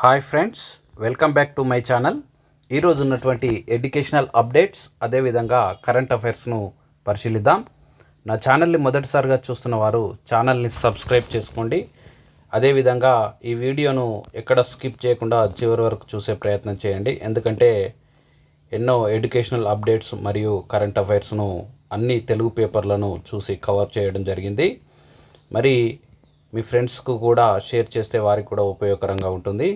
Hi friends, welcome back to my channel. ఈరోజు ఉన్నటువంటి educational updates అదేవిధంగా కరెంట్ అఫైర్స్ను పరిశీలిద్దాం. నా ఛానల్ని మొదటిసారిగా చూస్తున్న వారు ఛానల్ని సబ్స్క్రైబ్ చేసుకోండి. అదేవిధంగా ఈ వీడియోను ఎక్కడ స్కిప్ చేయకుండా చివరి వరకు చూసే ప్రయత్నం చేయండి. ఎందుకంటే ఎన్నో ఎడ్యుకేషనల్ అప్డేట్స్ మరియు కరెంట్ అఫైర్స్ను అన్ని తెలుగు పేపర్లను చూసి కవర్ చేయడం జరిగింది. మరి మీ ఫ్రెండ్స్కు కూడా షేర్ చేస్తే వారికి కూడా ఉపయోగకరంగా ఉంటుంది.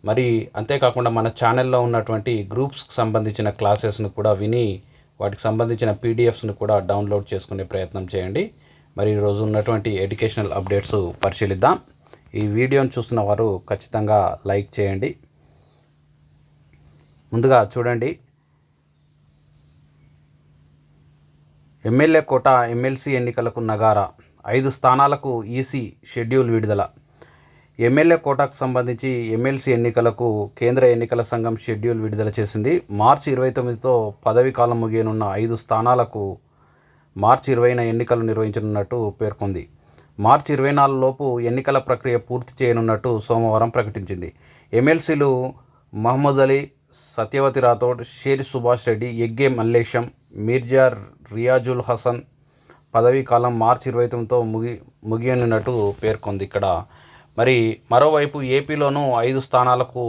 మరి అంతేకాకుండా మన ఛానల్లో ఉన్నటువంటి గ్రూప్స్కి సంబంధించిన క్లాసెస్ను కూడా విని వాటికి సంబంధించిన పీడిఎఫ్స్ను కూడా డౌన్లోడ్ చేసుకునే ప్రయత్నం చేయండి. మరి ఈరోజు ఉన్నటువంటి ఎడ్యుకేషనల్ అప్డేట్స్ పరిశీలిద్దాం. ఈ వీడియోను చూస్తున్న వారు ఖచ్చితంగా లైక్ చేయండి. ముందుగా చూడండి, ఎమ్మెల్యే కోట ఎమ్మెల్సీ ఎన్నికలకు నగారా, 5 స్థానాలకు ఈసీ షెడ్యూల్ విడుదల. ఎమ్మెల్యే కోటాకు సంబంధించి ఎమ్మెల్సీ ఎన్నికలకు కేంద్ర ఎన్నికల సంఘం షెడ్యూల్ విడుదల చేసింది. మార్చి 29తో పదవీ కాలం ముగియనున్న 5 స్థానాలకు మార్చి 20న ఎన్నికలు నిర్వహించనున్నట్టు పేర్కొంది. మార్చి 24 లోపు ఎన్నికల ప్రక్రియ పూర్తి చేయనున్నట్టు సోమవారం ప్రకటించింది. ఎమ్మెల్సీలు మహమ్మద్ అలీ, సత్యవతి రాథోడ్, షేరి సుభాష్ రెడ్డి, ఎగ్గే మల్లేశం, మీర్జా రియాజుల్ హసన్ పదవీ కాలం మార్చి 29తో ముగియనున్నట్టు పేర్కొంది. ఇక్కడ మరి మరోవైపు ఏపీలోనూ 5 స్థానాలకు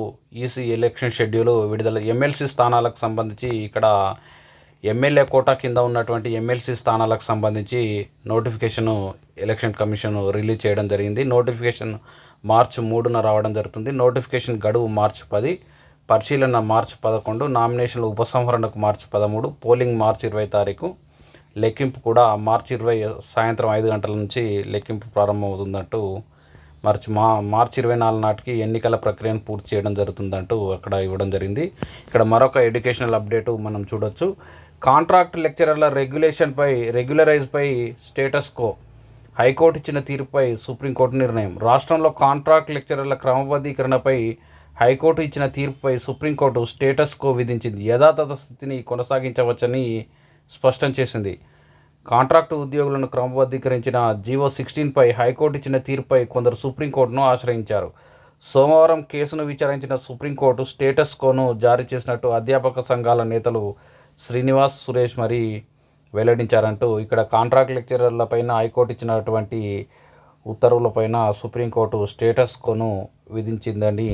ఈసీ ఎలక్షన్ షెడ్యూల్ విడుదల. ఎమ్మెల్సీ స్థానాలకు సంబంధించి ఇక్కడ ఎమ్మెల్యే కోటా కింద ఉన్నటువంటి ఎమ్మెల్సీ స్థానాలకు సంబంధించి నోటిఫికేషను ఎలక్షన్ కమిషన్ రిలీజ్ చేయడం జరిగింది. నోటిఫికేషన్ మార్చి 3న రావడం జరుగుతుంది. నోటిఫికేషన్ గడువు మార్చి 10, పరిశీలన మార్చి 11, నామినేషన్ల ఉపసంహరణకు మార్చి 13, పోలింగ్ మార్చి 20 తారీఖు, లెక్కింపు కూడా మార్చి 20 సాయంత్రం 5 గంటల నుంచి లెక్కింపు ప్రారంభమవుతుందంటూ మార్చి 24 నాటికి ఎన్నికల ప్రక్రియను పూర్తి చేయడం జరుగుతుందంటూ అక్కడ ఇవ్వడం జరిగింది. ఇక్కడ మరొక ఎడ్యుకేషనల్ అప్డేటు మనం చూడొచ్చు. కాంట్రాక్ట్ లెక్చరర్ల రెగ్యులరైజ్పై స్టేటస్ కో, హైకోర్టు ఇచ్చిన తీర్పుపై సుప్రీంకోర్టు నిర్ణయం. రాష్ట్రంలో కాంట్రాక్ట్ లెక్చరర్ల క్రమబద్ధీకరణపై హైకోర్టు ఇచ్చిన తీర్పుపై సుప్రీంకోర్టు స్టేటస్ కో విధించింది. యథాతథ స్థితిని కొనసాగించవచ్చని స్పష్టం చేసింది. కాంట్రాక్టు ఉద్యోగులను క్రమబద్ధీకరించిన జీవో 16పై హైకోర్టు ఇచ్చిన తీర్పుపై కొందరు సుప్రీంకోర్టును ఆశ్రయించారు. సోమవారం కేసును విచారించిన సుప్రీంకోర్టు స్టేటస్ కోను జారీ చేసినట్టు అధ్యాపక సంఘాల నేతలు శ్రీనివాస్, సురేష్ మరి వెల్లడించారంటూ ఇక్కడ కాంట్రాక్ట్ లెక్చరర్లపైన హైకోర్టు ఇచ్చినటువంటి ఉత్తర్వులపైన సుప్రీంకోర్టు స్టేటస్ కోను విధించిందని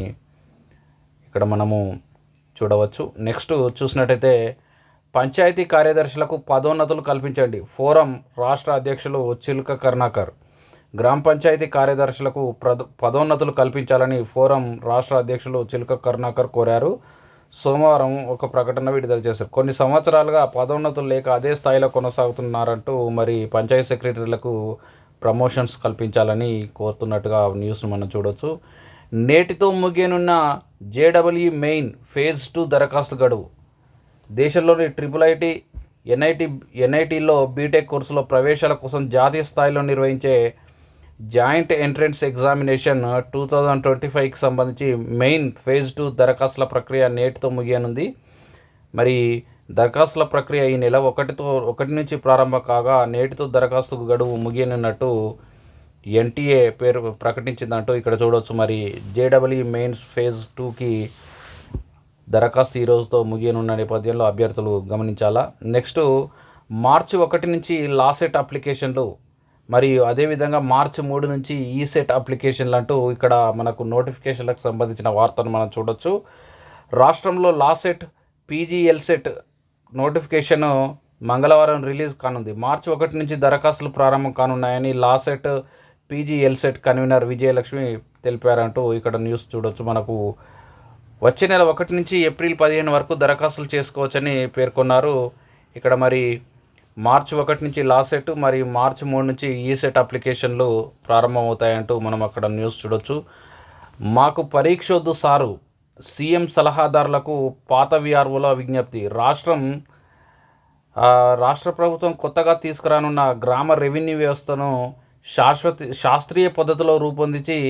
ఇక్కడ మనము చూడవచ్చు. నెక్స్ట్ చూసినట్టయితే, పంచాయతీ కార్యదర్శులకు పదోన్నతులు కల్పించండి. ఫోరం రాష్ట్ర అధ్యక్షులు చిలుక కరుణాకర్. గ్రామ పంచాయతీ కార్యదర్శులకు పదోన్నతులు కల్పించాలని ఫోరం రాష్ట్ర అధ్యక్షులు చిలుక కరుణాకర్ కోరారు. సోమవారం ఒక ప్రకటన విడుదల చేశారు. కొన్ని సంవత్సరాలుగా పదోన్నతులు లేక అదే స్థాయిలో కొనసాగుతున్నారంటూ మరి పంచాయతీ సెక్రటరీలకు ప్రమోషన్స్ కల్పించాలని కోరుతున్నట్టుగా న్యూస్ మనం చూడవచ్చు. నేటితో ముగియనున్న జేడబ్ల్యూ మెయిన్ ఫేజ్ 2 దరఖాస్తు గడువు. దేశంలోని IIIT, NITలో బీటెక్ కోర్సులో ప్రవేశాల కోసం జాతీయ స్థాయిలో నిర్వహించే జాయింట్ ఎంట్రన్స్ ఎగ్జామినేషన్ 2025కి సంబంధించి మెయిన్ ఫేజ్ 2 దరఖాస్తుల ప్రక్రియ నేటితో ముగియనుంది. మరి దరఖాస్తుల ప్రక్రియ ఈ నెల 1 నుంచి ప్రారంభం కాగా నేటితో దరఖాస్తు గడువు ముగియనున్నట్టు NTA పేరు ప్రకటించిందంటూ ఇక్కడ చూడవచ్చు. మరి జేడబ్ల్యూ మెయిన్స్ ఫేజ్ 2కి దరఖాస్తు ఈ రోజుతో ముగియనున్న నేపథ్యంలో అభ్యర్థులు గమనించాలా. నెక్స్ట్ మార్చి 1 నుంచి లాసెట్ అప్లికేషన్లు మరియు అదేవిధంగా మార్చి 3 నుంచి ఈసెట్ అప్లికేషన్లు అంటూ ఇక్కడ మనకు నోటిఫికేషన్లకు సంబంధించిన వార్తను మనం చూడొచ్చు. రాష్ట్రంలో లాసెట్, PGLSET నోటిఫికేషన్ మంగళవారం రిలీజ్ కానుంది. మార్చి 1 నుంచి దరఖాస్తులు ప్రారంభం కానున్నాయని లాసెట్, PGLSET కన్వీనర్ విజయలక్ష్మి తెలిపారంటూ ఇక్కడ న్యూస్ చూడొచ్చు. మనకు వచ్చే నెల 1 నుంచి ఏప్రిల్ 15 వరకు దరఖాస్తులు చేసుకోవచ్చని పేర్కొన్నారు. ఇక్కడ మరి మార్చి 1 నుంచి లాసెట్ మరియు మార్చి 3 నుంచి ఈసెట్ అప్లికేషన్లు ప్రారంభమవుతాయంటూ మనం అక్కడ న్యూస్ చూడొచ్చు. మాకు పరీక్షొద్దు సారు, సీఎం సలహాదారులకు పాత VROల విజ్ఞప్తి. రాష్ట్ర ప్రభుత్వం కొత్తగా తీసుకురానున్న గ్రామ రెవెన్యూ వ్యవస్థను శాస్త్రీయ పద్ధతిలో రూపొందించి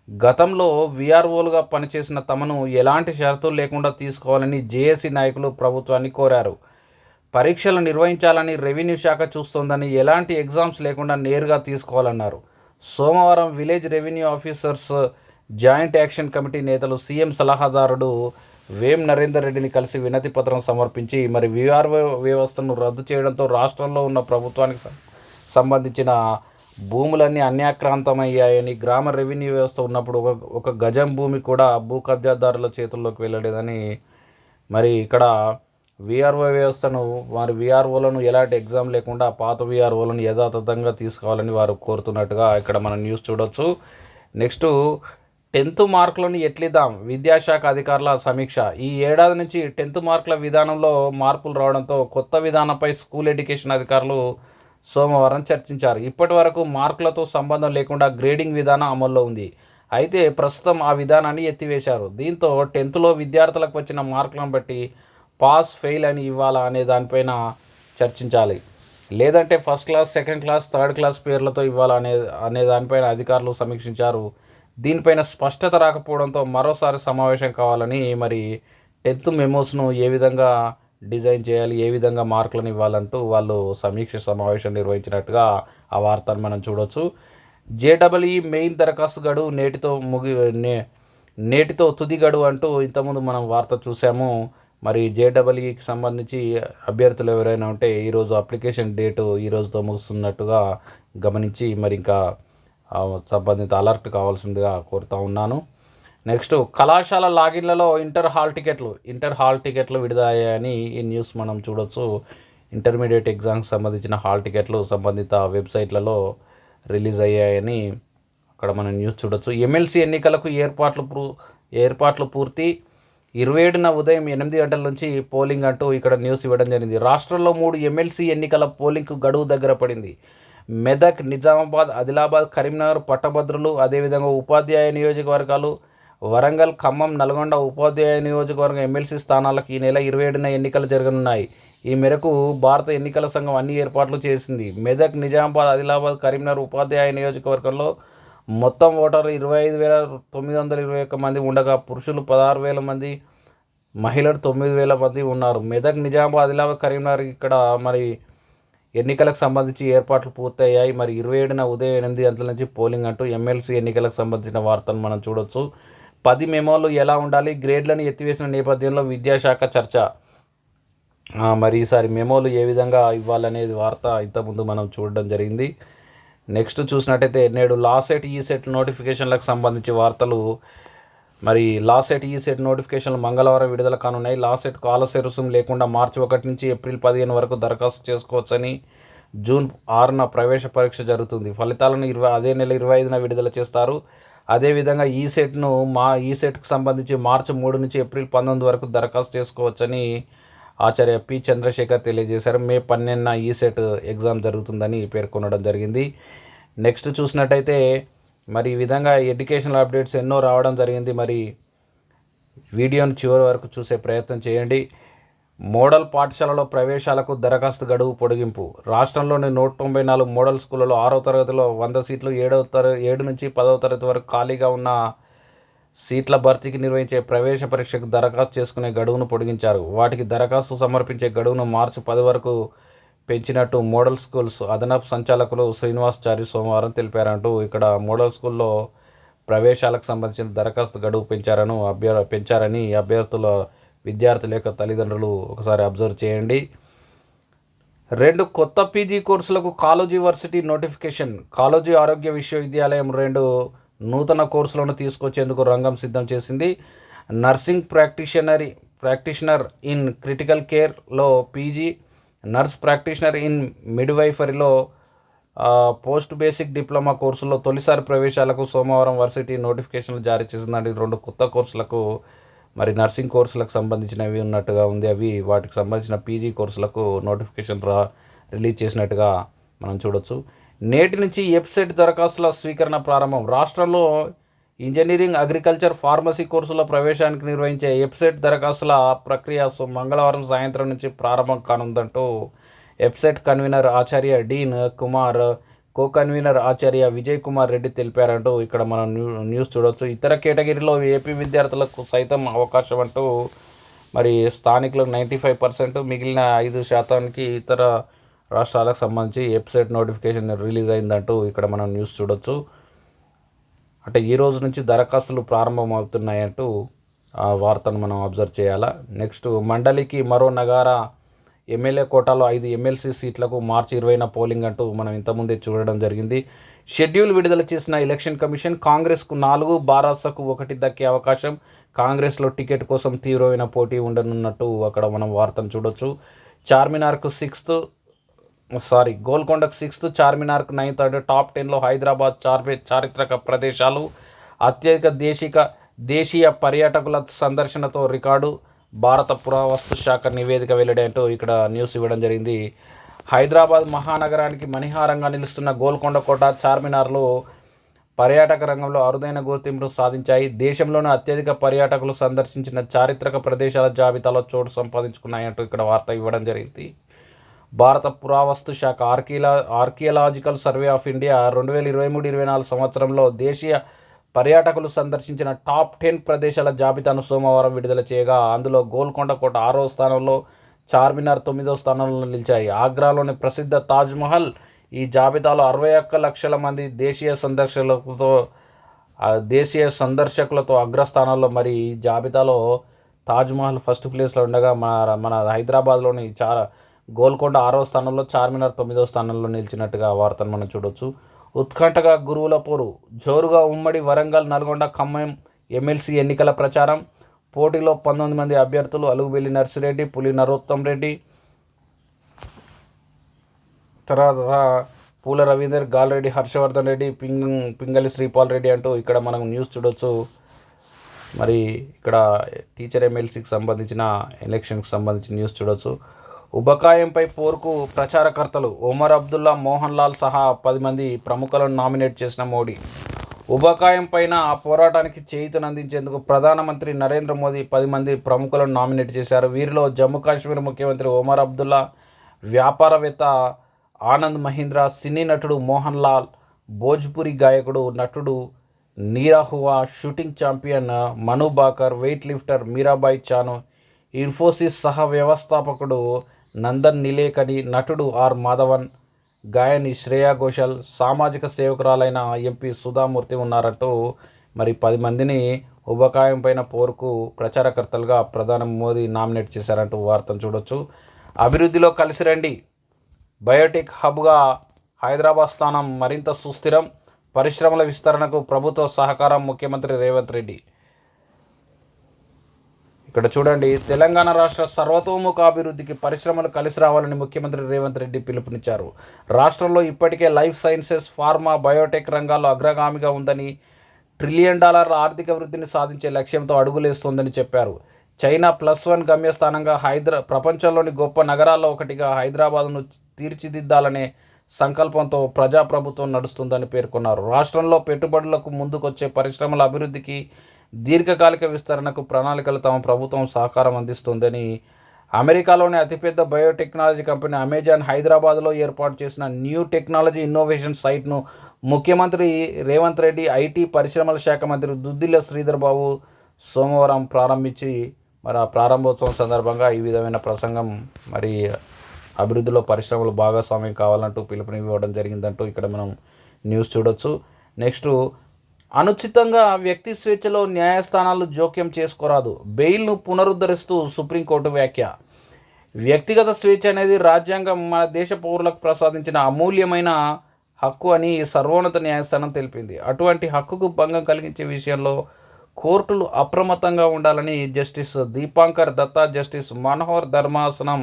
గతంలో VROలుగా పనిచేసిన తమను ఎలాంటి షరతులు లేకుండా తీసుకోవాలని జేఏసీ నాయకులు ప్రభుత్వాన్ని కోరారు. పరీక్షలు నిర్వహించాలని రెవెన్యూ శాఖ చూస్తోందని, ఎలాంటి ఎగ్జామ్స్ లేకుండా నేరుగా తీసుకోవాలన్నారు. సోమవారం village revenue officers joint action committee నేతలు సీఎం సలహాదారుడు వేం నరేందర్ రెడ్డిని కలిసి వినతి పత్రం సమర్పించి మరి వీఆర్ఓ వ్యవస్థను రద్దు చేయడంతో రాష్ట్రంలో ఉన్న ప్రభుత్వానికి సంబంధించిన భూములన్నీ అన్యాక్రాంతమయ్యాయని, గ్రామ రెవెన్యూ వ్యవస్థ ఉన్నప్పుడు ఒక గజం భూమి కూడా భూ కబ్జాదారుల చేతుల్లోకి వెళ్ళలేదని, మరి ఇక్కడ వీఆర్ఓ వ్యవస్థను వారి వీఆర్ఓలను ఎలాంటి ఎగ్జామ్ లేకుండా పాత వీఆర్ఓలను యథాతథంగా తీసుకోవాలని వారు కోరుతున్నట్టుగా ఇక్కడ మనం న్యూస్ చూడవచ్చు. నెక్స్ట్ 10th మార్కులను ఎట్లిద్దాం, విద్యాశాఖ అధికారుల సమీక్ష. ఈ ఏడాది నుంచి 10th మార్కుల విధానంలో మార్పులు రావడంతో కొత్త విధానంపై స్కూల్ ఎడ్యుకేషన్ అధికారులు సోమవారం చర్చించారు. ఇప్పటి వరకు మార్కులతో సంబంధం లేకుండా గ్రేడింగ్ విధానం అమల్లో ఉంది. అయితే ప్రస్తుతం ఆ విధానాన్ని ఎత్తివేశారు. దీంతో 10thలో విద్యార్థులకు వచ్చిన మార్కులను బట్టి పాస్ ఫెయిల్ అని ఇవ్వాలా అనే దానిపైన చర్చించాలి, లేదంటే first class, second class, third class పేర్లతో ఇవ్వాలా అనే దానిపైన అధికారులు సమీక్షించారు. దీనిపైన స్పష్టత రాకపోవడంతో మరోసారి సమావేశం కావాలని, మరి 10th మెమోస్ను ఏ విధంగా డిజైన్ చేయాలి, ఏ విధంగా మార్కులను ఇవ్వాలంటూ వాళ్ళు సమీక్ష సమావేశం నిర్వహించినట్టుగా ఆ వార్తను మనం చూడవచ్చు. జేడబ్ల్యూఈ మెయిన్ దరఖాస్తు గడువు నేటితో తుది గడువు అంటూ ఇంతకుముందు మనం వార్త చూసాము. మరి జేడబ్ల్యూఈకి సంబంధించి అభ్యర్థులు ఎవరైనా ఉంటే ఈరోజు అప్లికేషన్ డేటు ఈరోజుతో ముగుస్తున్నట్టుగా గమనించి మరి ఇంకా సంబంధిత అలర్ట్ కావాల్సిందిగా కోరుతూ ఉన్నాను. నెక్స్ట్ కళాశాల లాగిన్లలో ఇంటర్ హాల్ టికెట్లు విడుదలయ్యాయని ఈ న్యూస్ మనం చూడవచ్చు. ఇంటర్మీడియట్ ఎగ్జామ్కి సంబంధించిన హాల్ టికెట్లు సంబంధిత వెబ్సైట్లలో రిలీజ్ అయ్యాయని అక్కడ మనం న్యూస్ చూడవచ్చు. ఎమ్మెల్సీ ఎన్నికలకు ఏర్పాట్లు పూర్తి, 27న ఉదయం 8 గంటల నుంచి పోలింగ్ అంటూ ఇక్కడ న్యూస్ ఇవ్వడం జరిగింది. రాష్ట్రంలో 3 ఎమ్మెల్సీ ఎన్నికల పోలింగ్కు గడువు దగ్గర పడింది. మెదక్, నిజామాబాద్, ఆదిలాబాద్, కరీంనగర్ పట్టభద్రులు, అదేవిధంగా ఉపాధ్యాయ నియోజకవర్గాలు, వరంగల్, ఖమ్మం, నల్గొండ ఉపాధ్యాయ నియోజకవర్గం ఎమ్మెల్సీ స్థానాలకు ఈ నెల 27న ఎన్నికలు జరగనున్నాయి. ఈ మేరకు భారత ఎన్నికల సంఘం అన్ని ఏర్పాట్లు చేసింది. మెదక్, నిజామాబాద్, ఆదిలాబాద్, కరీంనగర్ ఉపాధ్యాయ నియోజకవర్గంలో మొత్తం ఓటర్లు 25,921 మంది ఉండగా పురుషులు 16,000 మంది, మహిళలు 9,000 మంది ఉన్నారు. మెదక్, నిజామాబాద్, ఆదిలాబాద్, కరీంనగర్ ఇక్కడ మరి ఎన్నికలకు సంబంధించి ఏర్పాట్లు పూర్తయ్యాయి. మరి 27న ఉదయం 8 గంటల నుంచి పోలింగ్ అంటూ ఎమ్మెల్సీ ఎన్నికలకు సంబంధించిన వార్తను మనం చూడవచ్చు. 10 మెమోలు ఎలా ఉండాలి, గ్రేడ్లను ఎత్తివేసిన నేపథ్యంలో విద్యాశాఖ చర్చ. మరి ఈసారి మెమోలు ఏ విధంగా ఇవ్వాలనేది వార్త ఇంతకుముందు మనం చూడడం జరిగింది. నెక్స్ట్ చూసినట్టయితే నేడు లాసెట్, ఈసెట్ నోటిఫికేషన్లకు సంబంధించి వార్తలు. మరి లాసెట్, ఈసెట్ నోటిఫికేషన్లు మంగళవారం విడుదల కానున్నాయి. లాసెట్కు ఆలస్య రుసుము లేకుండా మార్చి 1 నుంచి ఏప్రిల్ 15 వరకు దరఖాస్తు చేసుకోవచ్చని, జూన్ 6న ప్రవేశ పరీక్ష జరుగుతుంది. ఫలితాలను అదే నెల 25న విడుదల చేస్తారు. అదేవిధంగా ఈసెట్కు సంబంధించి మార్చి 3 నుంచి ఏప్రిల్ 19 వరకు దరఖాస్తు చేసుకోవచ్చని ఆచార్య పి చంద్రశేఖర్ తెలియజేశారు. మే 12న ఈసెట్ ఎగ్జామ్ జరుగుతుందని పేర్కొనడం జరిగింది. నెక్స్ట్ చూసినట్టయితే మరి ఈ విధంగా ఎడ్యుకేషనల్ అప్డేట్స్ ఎన్నో రావడం జరిగింది. మరి వీడియోని చివరి వరకు చూసే ప్రయత్నం చేయండి. మోడల్ పాఠశాలలో ప్రవేశాలకు దరఖాస్తు గడువు పొడిగింపు. రాష్ట్రంలోని 194 మోడల్ స్కూళ్ళలో 6వ తరగతిలో 100 సీట్లు, 7 నుంచి 10వ తరగతి వరకు ఖాళీగా ఉన్న సీట్ల భర్తీకి నిర్వహించే ప్రవేశ పరీక్షకు దరఖాస్తు చేసుకునే గడువును పొడిగించారు. వాటికి దరఖాస్తు సమర్పించే గడువును మార్చి 10 వరకు పెంచినట్టు మోడల్ స్కూల్స్ అదనపు సంచాలకులు శ్రీనివాసాచారి సోమవారం తెలిపారంటూ ఇక్కడ మోడల్ స్కూల్లో ప్రవేశాలకు సంబంధించిన దరఖాస్తు గడువు పెంచారని విద్యార్థుల యొక్క తల్లిదండ్రులు ఒకసారి అబ్జర్వ్ చేయండి. 2 కొత్త పీజీ కోర్సులకు కాళోజీ వర్సిటీ నోటిఫికేషన్. కాళోజీ ఆరోగ్య విశ్వవిద్యాలయం 2 నూతన కోర్సులను తీసుకొచ్చేందుకు రంగం సిద్ధం చేసింది. నర్సింగ్ ప్రాక్టీషనర్ ఇన్ క్రిటికల్ కేర్లో పీజీ, నర్స్ ప్రాక్టీషనర్ ఇన్ మిడ్వైఫరీలో పోస్ట్ బేసిక్ డిప్లొమా కోర్సుల్లో తొలిసారి ప్రవేశాలకు సోమవారం వర్సిటీ నోటిఫికేషన్లు జారీ చేసిందండి. 2 కొత్త కోర్సులకు మరి నర్సింగ్ కోర్సులకు సంబంధించినవి ఉన్నట్టుగా ఉంది. వాటికి సంబంధించిన పీజీ కోర్సులకు నోటిఫికేషన్ రిలీజ్ చేసినట్టుగా మనం చూడొచ్చు. నేటి నుంచి ఎప్సెట్ దరఖాస్తుల స్వీకరణ ప్రారంభం. రాష్ట్రంలో ఇంజనీరింగ్, అగ్రికల్చర్, ఫార్మసీ కోర్సుల ప్రవేశానికి నిర్వహించే ఎప్సెట్ దరఖాస్తుల ప్రక్రియ మంగళవారం సాయంత్రం నుంచి ప్రారంభం కానుందంటూ ఎప్సెట్ కన్వీనర్ ఆచార్య డీన్ కుమార్, కో కన్వీనర్ ఆచార్య విజయ్ కుమార్ రెడ్డి తెలిపారంటూ ఇక్కడ మనం న్యూస్ చూడవచ్చు. ఇతర కేటగిరీలో ఏపీ విద్యార్థులకు సైతం అవకాశం అంటూ మరి స్థానికులకు 95%, మిగిలిన 5% ఇతర రాష్ట్రాలకు సంబంధించి ఎప్సెట్ నోటిఫికేషన్ రిలీజ్ అయిందంటూ ఇక్కడ మనం న్యూస్ చూడొచ్చు. అంటే ఈ రోజు నుంచి దరఖాస్తులు ప్రారంభమవుతున్నాయంటూ ఆ వార్తను మనం అబ్జర్వ్ చేయాలా. నెక్స్ట్, మండలికి మరో నగారా, ఎమ్మెల్యే కోటాలో 5 ఎమ్మెల్సీ సీట్లకు మార్చి 20న పోలింగ్ అంటూ మనం ఇంతకుముందే చూడడం జరిగింది. షెడ్యూల్ విడుదల చేసిన ఎలక్షన్ కమిషన్ కాంగ్రెస్కు 4, బారాసకు 1 దక్కే అవకాశం. కాంగ్రెస్లో టికెట్ కోసం తీవ్రమైన పోటీ ఉండనున్నట్టు అక్కడ మనం వార్తను చూడొచ్చు. గోల్కొండకు 6th, చార్మినార్కు 9th అంటే టాప్ 10లో హైదరాబాద్ చారిత్రక ప్రదేశాలు, అత్యధిక దేశీయ పర్యాటకుల సందర్శనతో రికార్డు. భారత పురావస్తు శాఖ నివేదిక వెల్లడి అంటూ ఇక్కడ న్యూస్ ఇవ్వడం జరిగింది. హైదరాబాద్ మహానగరానికి మణిహారంగా నిలుస్తున్న గోల్కొండ కోట, చార్మినార్లు పర్యాటక రంగంలో అరుదైన గుర్తింపు సాధించాయి. దేశంలోనే అత్యధిక పర్యాటకులు సందర్శించిన చారిత్రక ప్రదేశాల జాబితాలో చోటు సంపాదించుకున్నాయంటూ ఇక్కడ వార్త ఇవ్వడం జరిగింది. భారత పురావస్తు శాఖ ఆర్కియలాజికల్ సర్వే ఆఫ్ ఇండియా 2023-24 సంవత్సరంలో దేశీయ పర్యాటకులు సందర్శించిన టాప్ 10 ప్రదేశాల జాబితాను సోమవారం విడుదల చేయగా అందులో గోల్కొండ కోట 6వ స్థానంలో, చార్మినార్ 9వ స్థానంలో నిలిచాయి. ఆగ్రాలోని ప్రసిద్ధ తాజ్మహల్ ఈ జాబితాలో 61 లక్షల మంది దేశీయ సందర్శకులతో అగ్రస్థానంలో. మరి ఈ జాబితాలో తాజ్మహల్ ఫస్ట్ ప్లేస్లో ఉండగా మన హైదరాబాద్లోని గోల్కొండ 6వ స్థానంలో, చార్మినార్ 9వ స్థానంలో నిలిచినట్టుగా వార్తను మనం చూడొచ్చు. ఉత్కంఠగా గురువుల పోరు, జోరుగా ఉమ్మడి వరంగల్, నల్గొండ, ఖమ్మం ఎమ్మెల్సీ ఎన్నికల ప్రచారం. పోటీలో 19 మంది అభ్యర్థులు: అలుగుబెల్లి నర్సిరెడ్డి, పులి నరోత్తం రెడ్డి, తర్వాత పూల రవీందర్, గాల్రెడ్డి హర్షవర్ధన్ రెడ్డి, పింగళి శ్రీపాల్ రెడ్డి అంటూ ఇక్కడ మనం న్యూస్ చూడొచ్చు. మరి ఇక్కడ టీచర్ ఎమ్మెల్సీకి సంబంధించిన ఎలక్షన్కి సంబంధించిన న్యూస్ చూడొచ్చు. ఉబకాయంపై పోరుకు ప్రచారకర్తలు ఒమర్ అబ్దుల్లా, మోహన్ లాల్ సహా 10 మంది ప్రముఖులను నామినేట్ చేసిన మోడీ. ఉబకాయం పైన ఆ పోరాటానికి చేయూతనందించేందుకు ప్రధానమంత్రి నరేంద్ర మోదీ 10 మంది ప్రముఖులను నామినేట్ చేశారు. వీరిలో జమ్మూ కాశ్మీర్ ముఖ్యమంత్రి ఒమర్ అబ్దుల్లా, వ్యాపారవేత్త ఆనంద్ మహీంద్రా, సినీ నటుడు మోహన్ లాల్, భోజ్పురి గాయకుడు నటుడు నీరాహువా, షూటింగ్ ఛాంపియన్ మను బాకర్, వెయిట్ లిఫ్టర్ మీరాబాయి చాను, ఇన్ఫోసిస్ సహ వ్యవస్థాపకుడు నందన్ నిలేకని, నటుడు ఆర్ మాధవన్, గాయని శ్రేయా ఘోషల్, సామాజిక సేవకురాలైన ఎంపీ సుధామూర్తి ఉన్నారంటూ మరి 10 మందిని ఉబకాయం పైన పోరుకు ప్రచారకర్తలుగా ప్రధాని మోదీ నామినేట్ చేశారంటూ వార్తను చూడొచ్చు. అభివృద్ధిలో కలిసి రండి, బయోటెక్ హబ్గా హైదరాబాద్ స్థానం మరింత సుస్థిరం, పరిశ్రమల విస్తరణకు ప్రభుత్వ సహకారం ముఖ్యమంత్రి రేవంత్ రెడ్డి. ఇక్కడ చూడండి, తెలంగాణ రాష్ట్ర సర్వతోముఖ అభివృద్ధికి పరిశ్రమలు కలిసి రావాలని ముఖ్యమంత్రి రేవంత్ రెడ్డి పిలుపునిచ్చారు. రాష్ట్రంలో ఇప్పటికే లైఫ్ సైన్సెస్, ఫార్మా, బయోటెక్ రంగాల్లో అగ్రగామిగా ఉందని, $1 ట్రిలియన్ ఆర్థిక వృద్ధిని సాధించే లక్ష్యంతో అడుగులేస్తోందని చెప్పారు. చైనా +1 గమ్యస్థానంగా ప్రపంచంలోని గొప్ప నగరాల్లో ఒకటిగా హైదరాబాద్ను తీర్చిదిద్దాలనే సంకల్పంతో ప్రజాప్రభుత్వం నడుస్తుందని పేర్కొన్నారు. రాష్ట్రంలో పెట్టుబడులకు ముందుకొచ్చే పరిశ్రమల అభివృద్ధికి, దీర్ఘకాలిక విస్తరణకు ప్రణాళికలు తమ ప్రభుత్వం సహకారం అందిస్తుందని అమెరికాలోని అతిపెద్ద బయోటెక్నాలజీ కంపెనీ అమెజాన్ హైదరాబాద్లో ఏర్పాటు చేసిన న్యూ టెక్నాలజీ ఇన్నోవేషన్ సైట్ను ముఖ్యమంత్రి రేవంత్ రెడ్డి, ఐటీ పరిశ్రమల శాఖ మంత్రి దుద్దిల్ల శ్రీధర్ బాబు సోమవారం ప్రారంభించి మరి ఆ ప్రారంభోత్సవం సందర్భంగా ఈ విధమైన ప్రసంగం మరి అభివృద్ధిలో పరిశ్రమలు భాగస్వామ్యం కావాలంటూ పిలుపునివ్వడం జరిగిందంటూ ఇక్కడ మనం న్యూస్ చూడొచ్చు. నెక్స్ట్, అనుచితంగా వ్యక్తి స్వేచ్ఛలో న్యాయస్థానాలు జోక్యం చేసుకోరాదు, బెయిల్ను పునరుద్ధరిస్తూ సుప్రీంకోర్టు వ్యాఖ్య. వ్యక్తిగత స్వేచ్ఛ అనేది రాజ్యాంగం మన దేశ పౌరులకు ప్రసాదించిన అమూల్యమైన హక్కు అని సర్వోన్నత న్యాయస్థానం తెలిపింది. అటువంటి హక్కుకు భంగం కలిగించే విషయంలో కోర్టులు అప్రమత్తంగా ఉండాలని జస్టిస్ దీపాంకర్ దత్తా, జస్టిస్ మనోహర్ ధర్మాసనం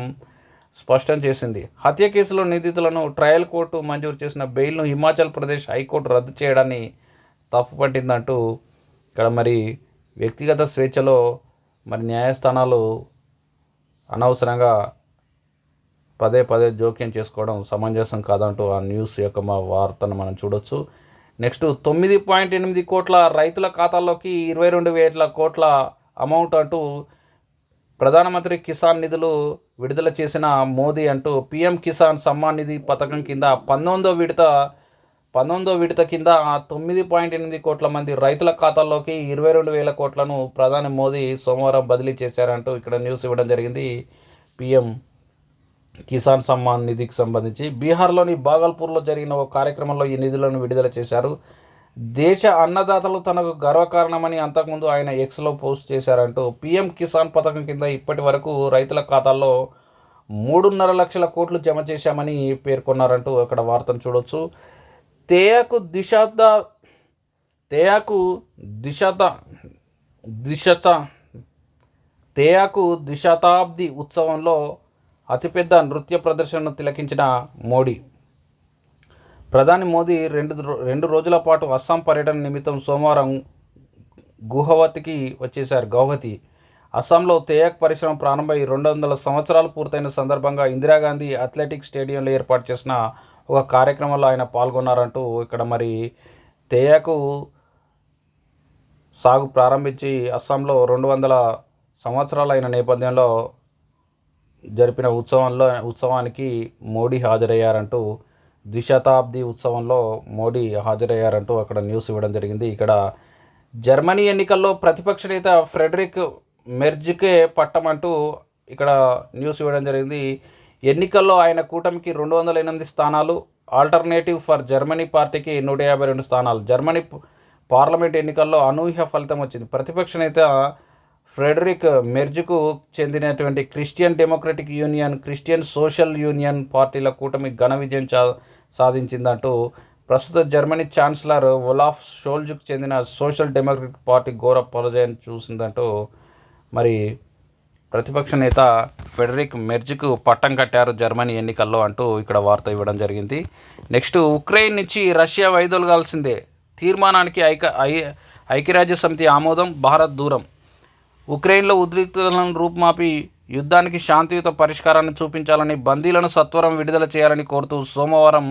స్పష్టం చేసింది. హత్య కేసులో నిందితులను ట్రయల్ కోర్టు మంజూరు చేసిన బెయిల్ను హిమాచల్ ప్రదేశ్ హైకోర్టు రద్దు చేయడాన్ని తప్పుపట్టిందంటూ ఇక్కడ మరి వ్యక్తిగత స్వేచ్ఛలో మరి న్యాయస్థానాలు అనవసరంగా పదే జోక్యం చేసుకోవడం సమంజసం కాదంటూ ఆ న్యూస్ యొక్క వార్తను మనం చూడొచ్చు. నెక్స్ట్, 9.8 కోట్ల రైతుల ఖాతాల్లోకి 22,000 కోట్ల అమౌంట్ అంటూ ప్రధానమంత్రి కిసాన్ నిధులు విడుదల చేసిన మోదీ అంటూ పీఎం కిసాన్ సమ్మాన్ నిధి పథకం కింద 19వ విడత కింద 9.8 కోట్ల మంది రైతుల ఖాతాల్లోకి 22,000 కోట్లను ప్రధాని మోదీ సోమవారం బదిలీ చేశారంటూ ఇక్కడ న్యూస్ ఇవ్వడం జరిగింది. పీఎం కిసాన్ సమ్మాన్ నిధికి సంబంధించి బీహార్లోని బాగల్పూర్లో జరిగిన ఒక కార్యక్రమంలో ఈ నిధులను విడుదల చేశారు. దేశ అన్నదాతలు తనకు గర్వకారణమని అంతకుముందు ఆయన ఎక్స్లో పోస్ట్ చేశారంటూ పీఎం కిసాన్ పథకం కింద ఇప్పటి వరకు రైతుల ఖాతాల్లో 3.5 లక్షల కోట్లు జమ చేశామని పేర్కొన్నారంటూ అక్కడ వార్తను చూడొచ్చు. తేయాకు దిశత తేయాకు దిశత దిశత తేయాకు దిశతాబ్ది ఉత్సవంలో అతిపెద్ద నృత్య ప్రదర్శనను తిలకించిన మోడీ. ప్రధాని మోదీ రెండు రోజుల పాటు అస్సాం పర్యటన నిమిత్తం సోమవారం గౌహతి అస్సాంలో తేయాక్ పరిశ్రమ ప్రారంభమై 200 సంవత్సరాలు పూర్తయిన సందర్భంగా ఇందిరాగాంధీ అథ్లెటిక్స్ స్టేడియంలో ఏర్పాటు చేసిన ఒక కార్యక్రమంలో ఆయన పాల్గొన్నారంటూ ఇక్కడ మరి తేయాకు సాగు ప్రారంభించి అస్సాంలో 200 సంవత్సరాలు అయిన నేపథ్యంలో జరిపిన ఉత్సవానికి మోడీ హాజరయ్యారంటూ ద్విశతాబ్ది ఉత్సవంలో మోడీ హాజరయ్యారంటూ అక్కడ న్యూస్ ఇవ్వడం జరిగింది. ఇక్కడ జర్మనీ ఎన్నికల్లో ప్రతిపక్ష నేత ఫ్రెడరిక్ మెర్జ్కే పట్టమంటూ ఇక్కడ న్యూస్ ఇవ్వడం జరిగింది. ఎన్నికల్లో ఆయన కూటమికి 208 స్థానాలు, ఆల్టర్నేటివ్ ఫర్ జర్మనీ పార్టీకి 152 స్థానాలు. జర్మనీ పార్లమెంట్ ఎన్నికల్లో అనూహ్య ఫలితం వచ్చింది. ప్రతిపక్ష నేత ఫ్రెడరిక్ మెర్జ్కు చెందినటువంటి Christian democratic union, Christian social union పార్టీల కూటమి ఘన విజయం సాధించిందంటూ ప్రస్తుత జర్మనీ ఛాన్సలర్ ఒలాఫ్ షోల్జ్కు చెందిన సోషల్ డెమోక్రటిక్ పార్టీ ఘోర పరాజయం చూసిందంటూ మరి ప్రతిపక్ష నేత ఫ్రెడరిక్ మెర్జ్కు పట్టం కట్టారు జర్మనీ ఎన్నికల్లో అంటూ ఇక్కడ వార్త ఇవ్వడం జరిగింది. నెక్స్ట్, ఉక్రెయిన్ నుంచి రష్యా వైదొలగాల్సిందే తీర్మానానికి ఐక్యరాజ్య సమితి ఆమోదం, భారత్ దూరం. ఉక్రెయిన్లో ఉద్రిక్తతలను రూపుమాపి యుద్ధానికి శాంతియుత పరిష్కారాన్ని చూపించాలని, బందీలను సత్వరం విడుదల చేయాలని కోరుతూ సోమవారం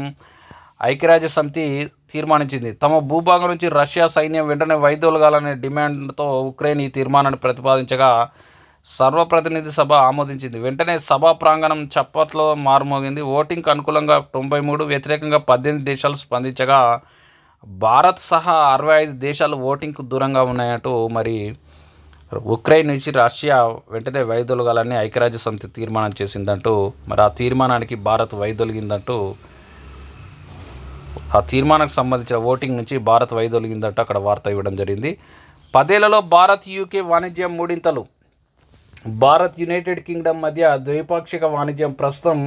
ఐక్యరాజ్య సమితి తీర్మానించింది. తమ భూభాగం నుంచి రష్యా సైన్యం వెంటనే వైదొలగాలనే డిమాండ్తో ఉక్రెయిన్ ఈ తీర్మానాన్ని ప్రతిపాదించగా సర్వప్రతినిధి సభ ఆమోదించింది. వెంటనే సభా ప్రాంగణం చప్పట్లో మారుమోగింది. ఓటింగ్కు అనుకూలంగా 93, వ్యతిరేకంగా 18 దేశాలు స్పందించగా భారత్ సహా 65 దేశాలు ఓటింగ్కు దూరంగా ఉన్నాయంటూ మరి ఉక్రెయిన్ నుంచి రష్యా వెంటనే వైదొలగాలని ఐక్యరాజ్య సమితి తీర్మానం చేసిందంటూ మరి ఆ తీర్మానానికి భారత్ వైదొలిగిందంటూ ఆ తీర్మానానికి సంబంధించిన ఓటింగ్ నుంచి భారత్ వైదొలిగిందంటూ అక్కడ వార్త ఇవ్వడం జరిగింది. 10 ఏళ్లలో భారత్ యూకే వాణిజ్యం మూడింతలు. భారత్ యునైటెడ్ కింగ్డమ్ మధ్య ద్వైపాక్షిక వాణిజ్యం ప్రస్తుతం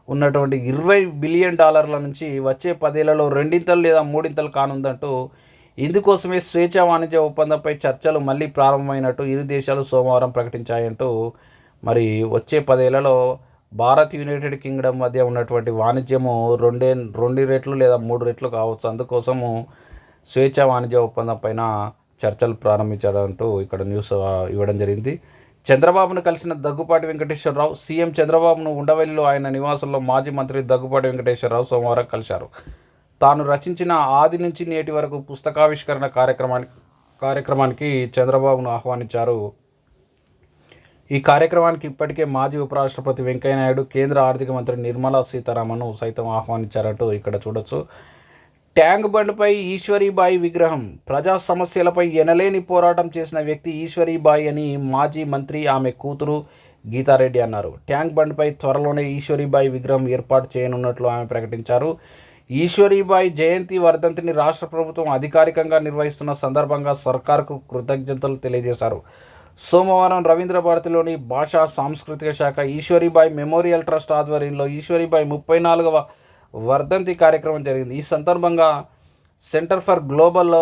ఉన్నటువంటి $20 బిలియన్ నుంచి వచ్చే 10 ఏళ్లలో రెండింతలు లేదా మూడింతలు కానుందంటూ, ఇందుకోసమే స్వేచ్ఛ వాణిజ్య ఒప్పందంపై చర్చలు మళ్ళీ ప్రారంభమైనట్టు ఇరు దేశాలు సోమవారం ప్రకటించాయంటూ మరి వచ్చే 10 ఏళ్లలో భారత్ యునైటెడ్ కింగ్డమ్ మధ్య ఉన్నటువంటి వాణిజ్యము 2 రెట్లు లేదా 3 రెట్లు కావచ్చు. అందుకోసము స్వేచ్ఛ వాణిజ్య ఒప్పందం పైన చర్చలు ప్రారంభించారంటూ ఇక్కడ న్యూస్ ఇవ్వడం జరిగింది. చంద్రబాబును కలిసిన దగ్గుపాటి వెంకటేశ్వరరావు. సీఎం చంద్రబాబును ఉండవల్లిలో ఆయన నివాసంలో మాజీ మంత్రి దగ్గుపాటి వెంకటేశ్వరరావు సోమవారం కలిశారు. తాను రచించిన ఆది నుంచి నేటి వరకు పుస్తకావిష్కరణ కార్యక్రమానికి చంద్రబాబును ఆహ్వానించారు. ఈ కార్యక్రమానికి ఇప్పటికే మాజీ ఉపరాష్ట్రపతి వెంకయ్యనాయుడు, కేంద్ర ఆర్థిక మంత్రి నిర్మలా సీతారామన్ను సైతం ఆహ్వానించారంటూ ఇక్కడ చూడొచ్చు. ట్యాంక్ బండ్పై ఈశ్వరీబాయి విగ్రహం. ప్రజా సమస్యలపై ఎనలేని పోరాటం చేసిన వ్యక్తి ఈశ్వరీబాయి అని మాజీ మంత్రి, ఆమె కూతురు గీతారెడ్డి అన్నారు. ట్యాంక్ బండ్పై త్వరలోనే ఈశ్వరీబాయి విగ్రహం ఏర్పాటు చేయనున్నట్లు ఆమె ప్రకటించారు. ఈశ్వరీబాయి జయంతి వర్ధంతిని రాష్ట్ర ప్రభుత్వం అధికారికంగా నిర్వహిస్తున్న సందర్భంగా సర్కార్కు కృతజ్ఞతలు తెలియజేశారు. సోమవారం రవీంద్ర భారతిలోని భాషా సాంస్కృతిక శాఖ ఈశ్వరీబాయి మెమోరియల్ ట్రస్ట్ ఆధ్వర్యంలో ఈశ్వరీబాయి 34వ వర్ధంతి కార్యక్రమం జరిగింది. ఈ సందర్భంగా centre for global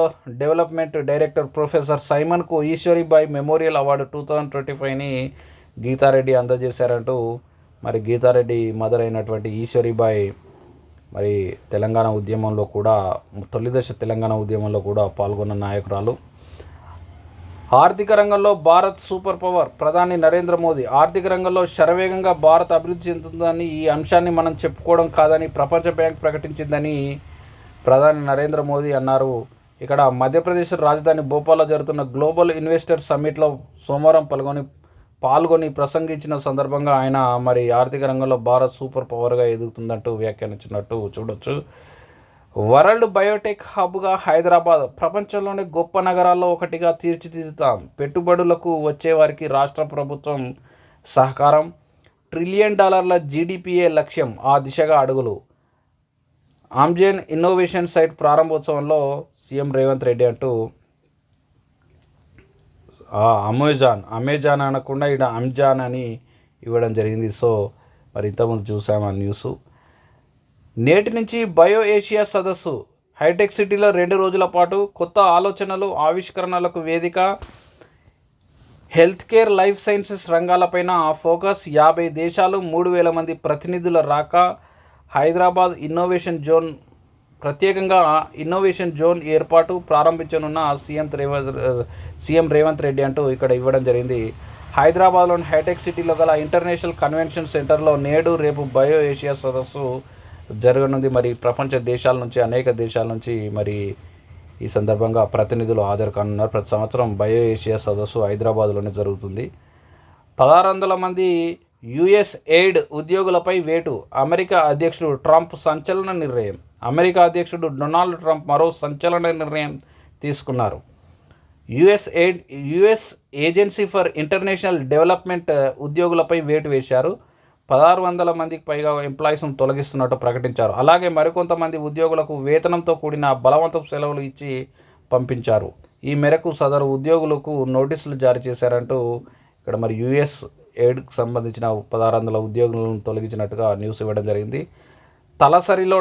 development director professor సైమన్కు Eshwari Bai memorial award 2025ని Geeta Reddy అందజేశారంటూ మరి గీతారెడ్డి మదర్ అయినటువంటి ఈశ్వరీబాయి మరి తెలంగాణ ఉద్యమంలో కూడా తొలిదశ తెలంగాణ ఉద్యమంలో కూడా పాల్గొన్న నాయకురాలు. ఆర్థిక రంగంలో భారత్ సూపర్ పవర్. ప్రధాని నరేంద్ర మోదీ. ఆర్థిక రంగంలో శరవేగంగా భారత్ అభివృద్ధి చెందుతుందని, ఈ అంశాన్ని మనం చెప్పుకోవడం కాదని ప్రపంచ బ్యాంక్ ప్రకటించిందని ప్రధాని నరేంద్ర మోదీ అన్నారు. ఇక్కడ మధ్యప్రదేశ్ రాజధాని భోపాల్లో జరుగుతున్న గ్లోబల్ ఇన్వెస్టర్ సమ్మిట్లో సోమవారం పాల్గొని ప్రసంగించిన సందర్భంగా ఆయన మరి ఆర్థిక రంగంలో భారత్ సూపర్ పవర్గా ఎదుగుతుందంటూ వ్యాఖ్యానించినట్టు చూడొచ్చు. వరల్డ్ బయోటెక్ హబ్గా హైదరాబాద్. ప్రపంచంలోని గొప్ప నగరాల్లో ఒకటిగా తీర్చిదిద్దుతాం. పెట్టుబడులకు వచ్చేవారికి రాష్ట్ర ప్రభుత్వం సహకారం. $1 ట్రిలియన్ జీడీపీఏ లక్ష్యం, ఆ దిశగా అడుగులు. ఆమ్జేన్ ఇన్నోవేషన్ సైట్ ప్రారంభోత్సవంలో సీఎం రేవంత్ రెడ్డి అంటూ అమెజాన్ అనకుండా ఇక్కడ అమ్జాన్ అని ఇవ్వడం జరిగింది. సో మరి ఇంతకుముందు చూసాము ఆ న్యూస్. నేటి నుంచి బయో ఏషియా సదస్సు హైటెక్ సిటీలో 2 రోజుల పాటు కొత్త ఆలోచనలు ఆవిష్కరణలకు వేదిక. హెల్త్ కేర్ లైఫ్ సైన్సెస్ రంగాలపైన ఫోకస్. 50 దేశాలు 3,000 మంది ప్రతినిధుల రాక. హైదరాబాద్ ఇన్నోవేషన్ జోన్ ప్రత్యేకంగా ఇన్నోవేషన్ జోన్ ఏర్పాటు ప్రారంభించనున్న సీఎం రేవంత్ రెడ్డి అంటూ ఇక్కడ ఇవ్వడం జరిగింది. హైదరాబాద్లోని హైటెక్ సిటీలో గల ఇంటర్నేషనల్ కన్వెన్షన్ సెంటర్లో నేడు రేపు బయో ఏషియా సదస్సు జరగనుంది. మరి ప్రపంచ దేశాల నుంచి అనేక దేశాల నుంచి మరి ఈ సందర్భంగా ప్రతినిధులు హాజరు కానున్నారు. ప్రతి సంవత్సరం బయో ఏషియా సదస్సు హైదరాబాద్లోనే జరుగుతుంది. 1600 మంది యుఎస్ఎయిడ్ ఉద్యోగులపై వేటు. అమెరికా అధ్యక్షుడు ట్రంప్ సంచలన నిర్ణయం. అమెరికా అధ్యక్షుడు డొనాల్డ్ ట్రంప్ మరో సంచలన నిర్ణయం తీసుకున్నారు. US agency for international development ఉద్యోగులపై వేటు వేశారు. 1600 మందికి పైగా ఎంప్లాయీస్ను తొలగిస్తున్నట్టు ప్రకటించారు. అలాగే మరికొంతమంది ఉద్యోగులకు వేతనంతో కూడిన బలవంతపు సెలవులు ఇచ్చి పంపించారు. ఈ మేరకు సదరు ఉద్యోగులకు నోటీసులు జారీ చేశారంటూ ఇక్కడ మరి యుఎస్ ఎయిడ్కి సంబంధించిన 1600 ఉద్యోగులను తొలగించినట్టుగా న్యూస్ ఇవ్వడం జరిగింది. తలసరిలో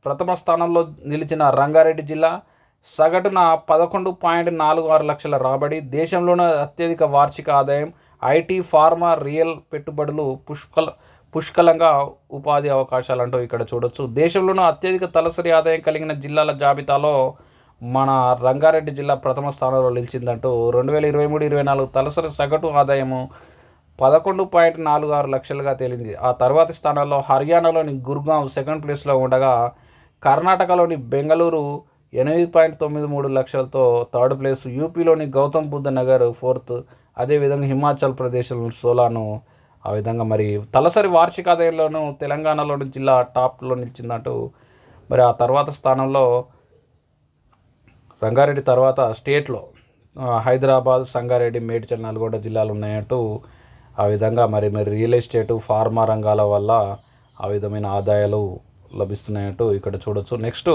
ప్రథమ స్థానంలో నిలిచిన రంగారెడ్డి జిల్లా సగటున 11.46 లక్షల రాబడి. దేశంలోనే అత్యధిక వార్షిక ఆదాయం. ఐటీ, ఫార్మా, రియల్ పెట్టుబడులు పుష్కలంగా ఉపాధి అవకాశాలు అంటూ ఇక్కడ చూడొచ్చు. దేశంలోనూ అత్యధిక తలసరి ఆదాయం కలిగిన జిల్లాల జాబితాలో మన రంగారెడ్డి జిల్లా ప్రథమ స్థానంలో నిలిచిందంటూ 2023-24 తలసరి సగటు ఆదాయము 11.46 లక్షలుగా తేలింది. ఆ తర్వాతి స్థానాల్లో హర్యానాలోని గుర్గాం సెకండ్ ప్లేస్లో ఉండగా కర్ణాటకలోని బెంగళూరు 8.93 లక్షలతో థర్డ్ ప్లేస్. యూపీలోని గౌతమ్ బుద్ధ నగర్ ఫోర్త్. అదేవిధంగా హిమాచల్ ప్రదేశ్లోని సోలాను ఆ విధంగా మరి తలసరి వార్షిక ఆదాయంలోనూ తెలంగాణలోని జిల్లా టాప్లో నిలిచిందంటూ మరి ఆ తర్వాత స్థానంలో రంగారెడ్డి తర్వాత స్టేట్లో హైదరాబాద్, సంగారెడ్డి, మేడ్చల్, నల్గొండ జిల్లాలు ఉన్నాయంటూ ఆ విధంగా మరి రియల్ ఎస్టేటు, ఫార్మా రంగాల వల్ల ఆ విధమైన ఆదాయాలు లభిస్తున్నాయంటూ ఇక్కడ చూడొచ్చు. నెక్స్ట్,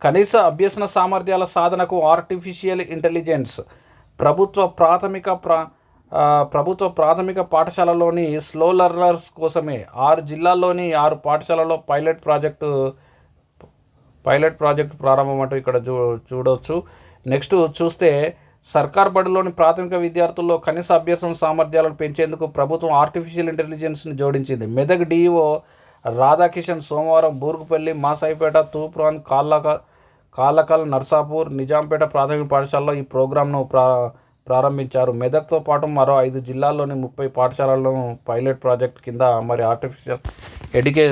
కనీస అభ్యసన సామర్థ్యాల సాధనకు ఆర్టిఫిషియల్ ఇంటెలిజెన్స్. ప్రభుత్వ ప్రాథమిక పాఠశాలలోని స్లో లెర్నర్స్ కోసమే 6 జిల్లాల్లోని 6 పాఠశాలలో పైలట్ ప్రాజెక్టు ప్రారంభం అంటూ ఇక్కడ చూడవచ్చు. నెక్స్ట్ చూస్తే సర్కార్ బడిలోని ప్రాథమిక విద్యార్థుల్లో కనీస అభ్యసన సామర్థ్యాలను పెంచేందుకు ప్రభుత్వం ఆర్టిఫిషియల్ ఇంటెలిజెన్స్ని జోడించింది. మెదక్ డిఈఓ రాధాకిషన్ సోమవారం బూరుగుపల్లి, మాసాయిపేట, తూప్రాన్, కాళ్ళకల్, నర్సాపూర్, నిజాంపేట ప్రాథమిక పాఠశాలలో ఈ ప్రోగ్రాంను ప్రారంభించారు. మెదక్తో పాటు మరో 5 జిల్లాల్లోని 30 పాఠశాలలను పైలట్ ప్రాజెక్ట్ కింద మరి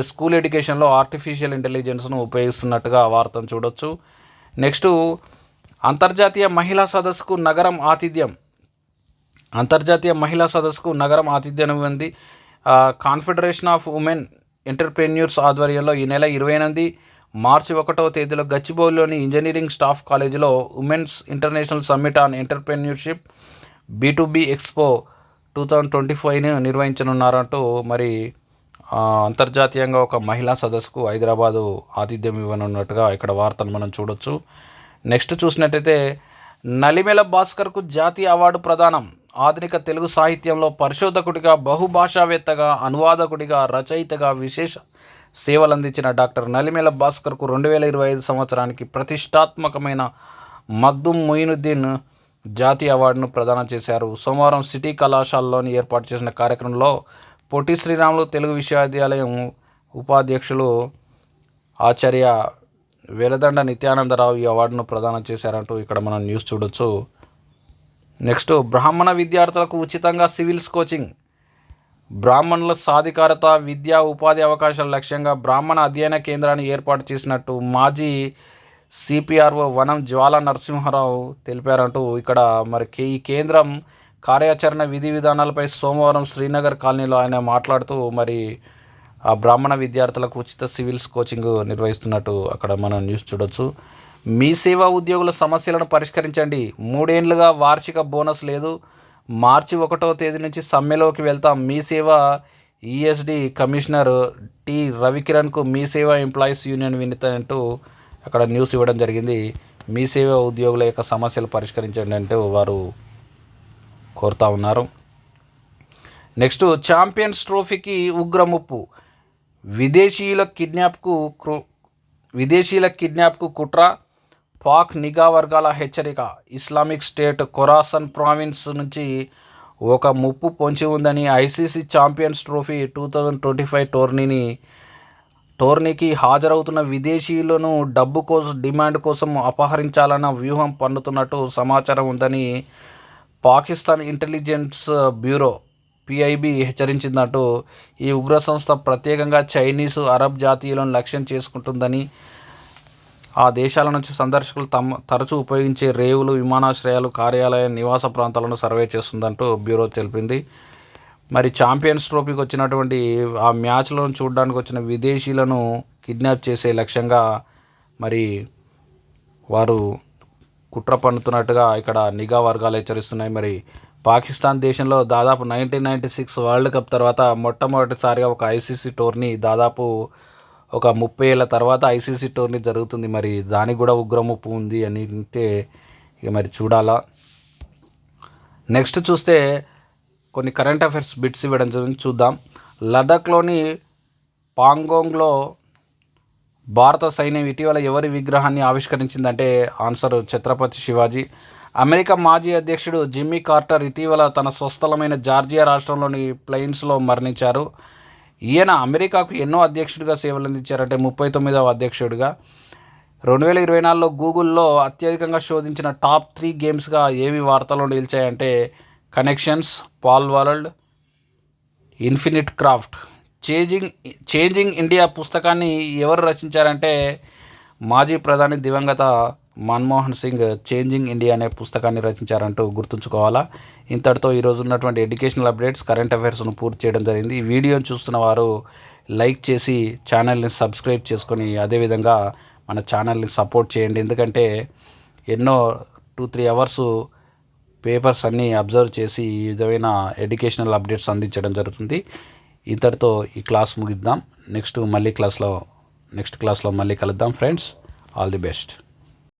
స్కూల్ ఎడ్యుకేషన్లో ఆర్టిఫిషియల్ ఇంటెలిజెన్స్ను ఉపయోగిస్తున్నట్టుగా వార్తను చూడొచ్చు. నెక్స్ట్, అంతర్జాతీయ మహిళా సదస్సుకు నగరం ఆతిథ్యం. అంతర్జాతీయ మహిళా సదస్సుకు నగరం ఆతిథ్యం ఇవ్వండి. కాన్ఫెడరేషన్ ఆఫ్ ఉమెన్ ఎంటర్ప్రెన్యూర్స్ ఆధ్వర్యంలో ఈ నెల 28 మార్చి 1వ తేదీలో గచ్చిబౌలిలోని ఇంజనీరింగ్ స్టాఫ్ కాలేజీలో women's international summit on entrepreneurship B2B expo 2025ని నిర్వహించనున్నారంటూ మరి అంతర్జాతీయంగా ఒక మహిళా సదస్సుకు హైదరాబాదు ఆతిథ్యం ఇవ్వనున్నట్టుగా ఇక్కడ వార్తను మనం చూడొచ్చు. నెక్స్ట్ చూసినట్టయితే నలిమెల భాస్కర్కు జాతీయ అవార్డు ప్రదానం. ఆధునిక తెలుగు సాహిత్యంలో పరిశోధకుడిగా, బహుభాషావేత్తగా, అనువాదకుడిగా, రచయితగా విశేష సేవలందించిన డాక్టర్ నలిమెల భాస్కర్కు 2025 సంవత్సరానికి ప్రతిష్టాత్మకమైన మగ్దుమ్ మొయినుద్దీన్ జాతీయ అవార్డును ప్రదానం చేశారు. సోమవారం సిటీ కళాశాలలోని ఏర్పాటు చేసిన కార్యక్రమంలో పొట్టి శ్రీరాములు తెలుగు విశ్వవిద్యాలయం ఉపాధ్యక్షులు ఆచార్య వెలదండ నిత్యానందరావు ఈ అవార్డును ప్రదానం చేశారంటూ ఇక్కడ మనం న్యూస్ చూడొచ్చు. నెక్స్ట్, బ్రాహ్మణ విద్యార్థులకు ఉచితంగా సివిల్స్ కోచింగ్. బ్రాహ్మణుల సాధికారత, విద్యా ఉపాధి అవకాశాల లక్ష్యంగా బ్రాహ్మణ అధ్యయన కేంద్రాన్ని ఏర్పాటు చేసినట్టు మాజీ సిపిఆర్ఓ వనం జ్వాల నరసింహారావు తెలిపారంటూ ఇక్కడ మరి ఈ కేంద్రం కార్యాచరణ విధి విధానాలపై సోమవారం శ్రీనగర్ కాలనీలో ఆయన మాట్లాడుతూ మరి ఆ బ్రాహ్మణ విద్యార్థులకు ఉచిత సివిల్స్ కోచింగ్ నిర్వహిస్తున్నట్టు అక్కడ మనం న్యూస్ చూడొచ్చు. మీ సేవా ఉద్యోగుల సమస్యలను పరిష్కరించండి. 3 ఏళ్లుగా వార్షిక బోనస్ లేదు. మార్చి 1వ తేదీ నుంచి సమ్మెలోకి వెళ్తాం. మీ సేవ ఈఎస్డి కమిషనర్ టి రవికిరణ్కు మీ సేవ ఎంప్లాయీస్ యూనియన్ వినతి అంటూ అక్కడ న్యూస్ ఇవ్వడం జరిగింది. మీ సేవ ఉద్యోగుల యొక్క సమస్యలు పరిష్కరించండి అంటూ వారు కోరుతా ఉన్నారు. నెక్స్ట్, ఛాంపియన్స్ ట్రోఫీకి ఉగ్రముప్పు, విదేశీయుల కిడ్నాప్కు కుట్ర, పాక్ నిఘా వర్గాల హెచ్చరిక, ఇస్లామిక్ స్టేట్ ఖొరాసన్ ప్రావిన్స్ నుంచి ఒక ముప్పు పొంచి ఉందని ఐసీసీ ఛాంపియన్స్ ట్రోఫీ 2025 టోర్నీకి హాజరవుతున్న విదేశీయులను డబ్బు డిమాండ్ కోసం అపహరించాలన్న వ్యూహం పన్నుతున్నట్టు సమాచారం ఉందని పాకిస్తాన్ ఇంటెలిజెన్స్ బ్యూరో పిఐబి హెచ్చరించిందంటూ ఈ ఉగ్ర సంస్థ ప్రత్యేకంగా చైనీసు, అరబ్ జాతీయులను లక్ష్యం చేసుకుంటుందని, ఆ దేశాల నుంచి సందర్శకులు తరచూ ఉపయోగించే రేవులు, విమానాశ్రయాలు, కార్యాలయ, నివాస ప్రాంతాలను సర్వే చేస్తుందంటూ బ్యూరో తెలిపింది. మరి ఛాంపియన్స్ ట్రోఫీకి వచ్చినటువంటి ఆ మ్యాచ్లను చూడడానికి వచ్చిన విదేశీయులను కిడ్నాప్ చేసే లక్ష్యంగా మరి వారు కుట్ర పన్నుతున్నట్టుగా ఇక్కడ నిఘా వర్గాలు హెచ్చరిస్తున్నాయి. మరి పాకిస్తాన్ దేశంలో దాదాపు 1996 వరల్డ్ కప్ తర్వాత మొట్టమొదటిసారిగా ఒక ఐసీసీ టోర్నీ, దాదాపు ఒక 30 ఏళ్ళ తర్వాత ఐసీసీ టోర్నీ జరుగుతుంది. మరి దానికి కూడా ఉగ్రముప్పు ఉంది అని అంటే ఇక మరి చూడాలా. నెక్స్ట్ చూస్తే కొన్ని కరెంట్ అఫైర్స్ బిట్స్ ఇవ్వడం చూద్దాం. లదాఖ్లోని పాంగోంగ్లో భారత సైన్యం ఇటీవల ఎవరి విగ్రహాన్ని ఆవిష్కరించిందంటే ఆన్సర్ ఛత్రపతి శివాజీ. అమెరికా మాజీ అధ్యక్షుడు జిమ్మీ కార్టర్ ఇటీవల తన స్వస్థలమైన జార్జియా రాష్ట్రంలోని ప్లెయిన్స్లో మరణించారు. ఈయన అమెరికాకు ఎన్నో అధ్యక్షుడిగా సేవలు అందించారంటే 39వ అధ్యక్షుడిగా. 2024లో గూగుల్లో అత్యధికంగా శోధించిన టాప్ 3 గేమ్స్గా ఏవి వార్తల్లో నిలిచాయంటే connections, Palworld, infinite craft. Changing India పుస్తకాన్ని ఎవరు రచించారంటే మాజీ ప్రధాని దివంగత మన్మోహన్ సింగ్ చేంజింగ్ ఇండియా అనే పుస్తకాన్ని రచించారంటూ గుర్తుంచుకోవాలా. ఇంతటితో ఈరోజు ఉన్నటువంటి ఎడ్యుకేషనల్ అప్డేట్స్, కరెంట్ అఫైర్స్ను పూర్తి చేయడం జరిగింది. ఈ వీడియోని చూస్తున్న వారు లైక్ చేసి ఛానల్ని సబ్స్క్రైబ్ చేసుకొని అదేవిధంగా మన ఛానల్ని సపోర్ట్ చేయండి. ఎందుకంటే ఎన్నో 2-3 అవర్స్ పేపర్స్ అన్నీ అబ్జర్వ్ చేసి ఈ విధమైన ఎడ్యుకేషనల్ అప్డేట్స్ అందించడం జరుగుతుంది. ఇంతటితో ఈ క్లాస్ ముగిద్దాం. నెక్స్ట్ క్లాస్లో మళ్ళీ కలుద్దాం ఫ్రెండ్స్. All the best.